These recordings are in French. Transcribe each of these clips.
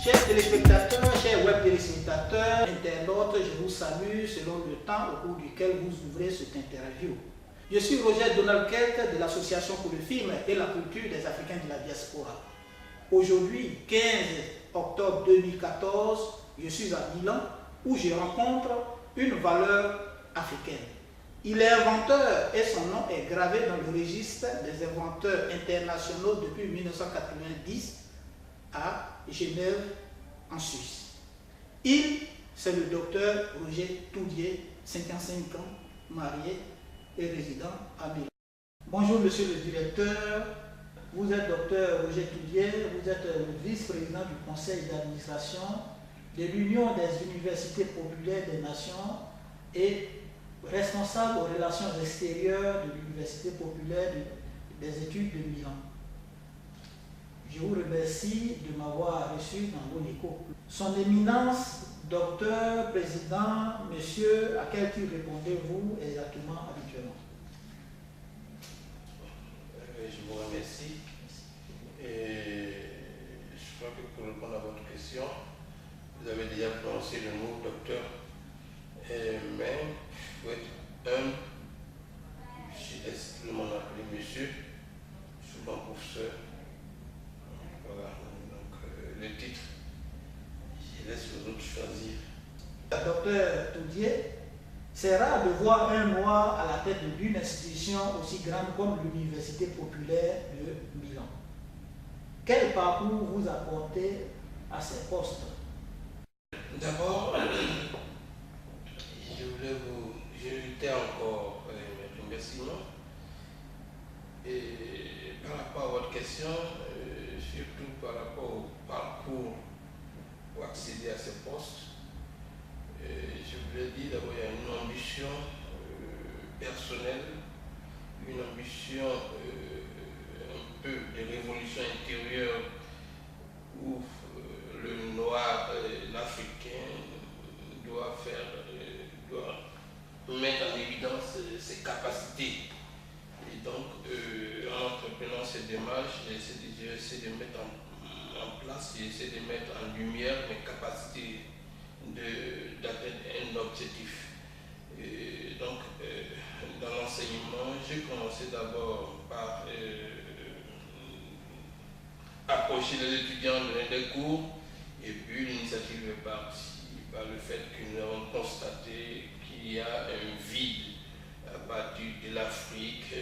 Chers téléspectateurs, chers web téléspectateurs, internautes, je vous salue selon le temps au cours duquel vous ouvrez cette interview. Je suis Roger Donald Kelk de l'Association pour le film et la culture des Africains de la diaspora. Aujourd'hui, 15 octobre 2014, je suis à Milan où je rencontre une valeur africaine. Il est inventeur et son nom est gravé dans le registre des inventeurs internationaux depuis 1990 à Genève, en Suisse. C'est le docteur Roger Toudier, 55 ans, marié et résident à Milan. Bonjour monsieur le directeur, vous êtes docteur Roger Toudier, vous êtes le vice-président du conseil d'administration de l'Union des universités populaires des nations et responsable aux relations extérieures de l'Université populaire des études de Milan. Je vous remercie de m'avoir reçu dans vos échos. Son éminence, docteur, président, monsieur, à quel titre répondez-vous exactement habituellement? Je vous remercie. Et je crois que pour répondre à votre question, vous avez déjà prononcé le mot docteur, mais il faut être humble. Je suis extrêmement appelé monsieur, souvent professeur. Voilà, donc le titre, je laisse les autres choisir. Docteur Toudier, c'est rare de voir un noir à la tête d'une institution aussi grande comme l'Université populaire de Milan. Quel parcours vous apportez à ces postes? D'abord, je voulais vous jeter encore mes remerciements. Et par rapport à votre question, surtout par rapport au parcours pour accéder à ces postes, je voulais dire d'abord il y a une ambition personnelle, une ambition un peu de révolution intérieure où le noir, l'Africain doit mettre en évidence ses capacités. Et donc, en entreprenant cette démarche, j'essaie de mettre en place, j'essaie de mettre en lumière mes capacités d'atteindre un objectif. Et donc, dans l'enseignement, j'ai commencé d'abord par approcher les étudiants, donner des cours, et puis l'initiative est partie par le fait que nous avons constaté qu'il y a un vide à partir de l'Afrique,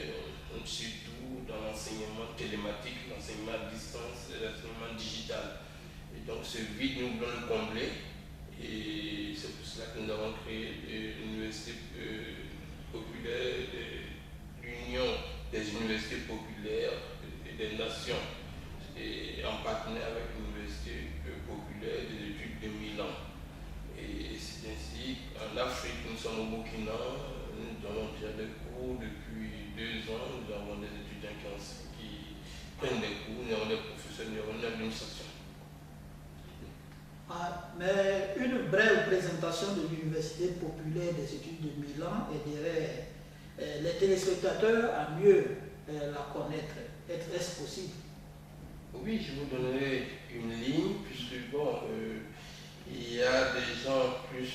surtout dans l'enseignement télématique, l'enseignement à distance et l'enseignement digital. Et donc ce vide, nous voulons le combler, et c'est pour cela que nous avons créé l'Université populaire, l'Union des universités populaires et des nations, et en partenariat avec l'Université populaire des études de Milan. Et c'est ainsi, en Afrique, nous sommes au Burkina, nous donnons déjà des cours depuis 2 ans, nous avons des étudiants qui prennent des cours, nous avons des professeurs, nous avons une administration. Mais une brève présentation de l'Université populaire des études de Milan aiderait les téléspectateurs à mieux la connaître. Est-ce possible? Oui, je vous donnerai une ligne, puisque bon, il y a des gens plus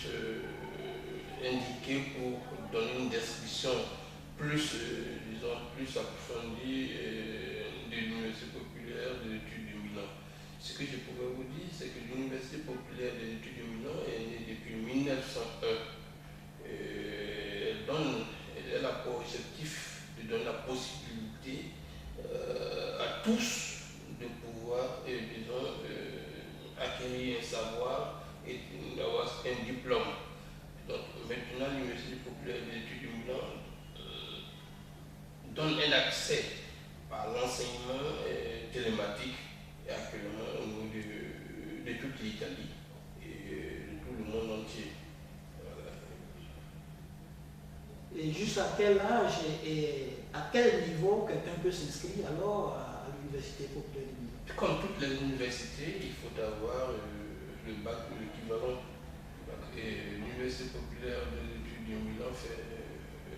indiqués pour donner une description plus, disons, plus approfondie de l'Université populaire des études de Milan. Ce que je pourrais vous dire, c'est que l'Université populaire des études de Milan est née depuis 1901. Elle a pour objectif de donner la possibilité à tous de pouvoir, disons, acquérir un savoir et d'avoir un diplôme. Donc maintenant, l'Université populaire des études de Milan donne un accès par l'enseignement télématique et actuellement au niveau de toute l'Italie et de tout le monde entier. Voilà. Et juste à quel âge et à quel niveau quelqu'un peut s'inscrire alors à l'Université populaire de Milan? Comme toutes les universités, il faut avoir le bac, l'équivalent. L'Université populaire des études de Milan fait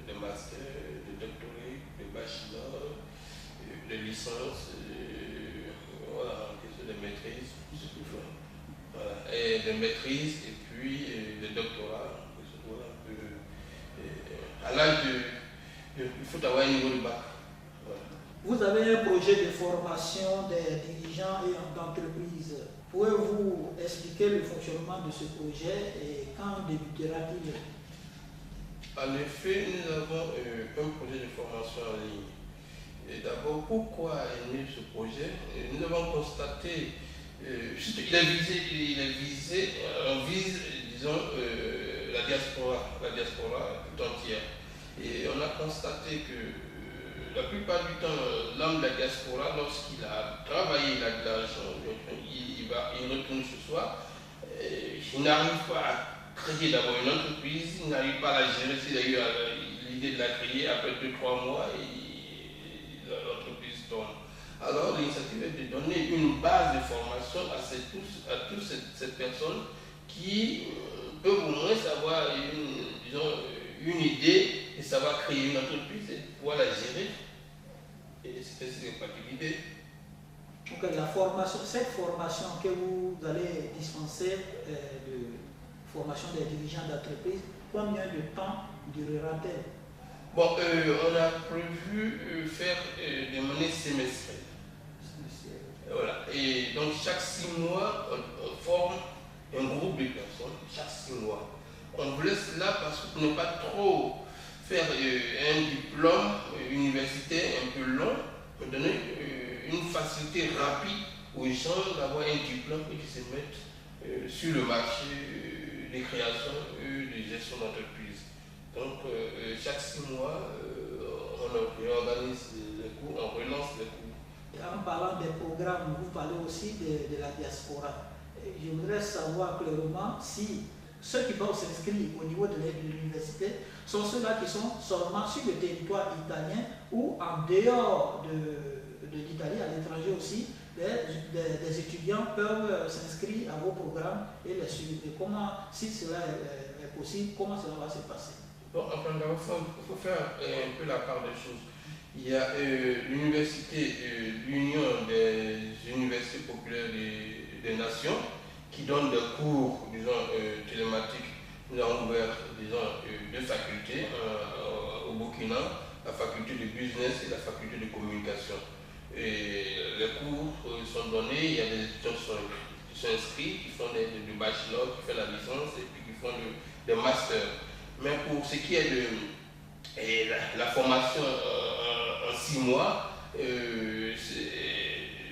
des masters, des doctorats, des bachelors, des licences, voilà, des maîtrises, tout ce qu'il faut. les maîtrises et puis les doctorats. À l'âge il faut avoir un niveau de bac. Voilà. Vous avez un projet de formation des dirigeants et d'entreprises. Pouvez-vous expliquer le fonctionnement de ce projet et quand débutera-t-il? En effet, nous avons un projet de formation en ligne. Et d'abord, pourquoi est né ce projet? Nous avons constaté, il vise, disons, la diaspora tout entière. Et on a constaté que la plupart du temps, l'homme de la diaspora, lorsqu'il a travaillé, il a de l'argent, il retourne ce soir, il n'arrive pas à créer d'abord une entreprise, il n'arrive pas à la gérer, s'il a eu l'idée de la créer, après 2-3 mois, l'entreprise tourne. Alors l'initiative est de donner une base de formation à toutes ces personnes qui peuvent au moins savoir une idée et savoir créer une entreprise et pouvoir la gérer. Et c'est pas l'idée. Donc cette formation que vous allez dispenser de formation des dirigeants d'entreprise, combien de temps durera-t-elle? Bon, on a prévu faire des monnaies semestrielles. Voilà. Et donc chaque 6 mois, on forme un groupe de personnes, chaque 6 mois. On vous laisse là parce que pour ne pas trop faire un diplôme universitaire un peu long, pour donner une facilité rapide aux gens d'avoir un diplôme et qui se mettent sur le marché des créations de gestion d'entreprise. Donc chaque 6 mois, on organise les cours, on relance les cours. En parlant des programmes, vous parlez aussi de la diaspora. Je voudrais savoir clairement si ceux qui vont s'inscrire au niveau de l'université sont ceux-là qui sont seulement sur le territoire italien ou en dehors de l'Italie, à l'étranger aussi, des étudiants peuvent s'inscrire à vos programmes et les suivre. Et comment, si cela est possible, comment cela va se passer? Bon, enfin, d'abord, il faut faire un peu la part des choses. Il y a l'université, l'Union des universités populaires des nations, qui donne des cours, disons, télématiques. Nous avons ouvert, disons, 2 facultés au Burkina, la faculté de business et la faculté de communication. Et les cours sont donnés, il y a des étudiants qui sont inscrits, qui font du bachelor, qui font la licence et puis qui font des masters. Mais pour ce qui est de la formation en 6 mois,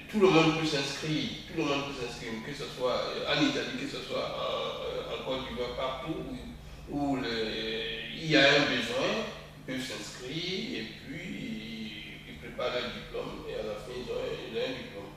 tout le monde peut s'inscrire, que ce soit en Italie, que ce soit en Côte d'Ivoire, partout où il y a un besoin, ils peuvent s'inscrire et puis ils préparent leur diplôme et à la fin ils ont un diplôme.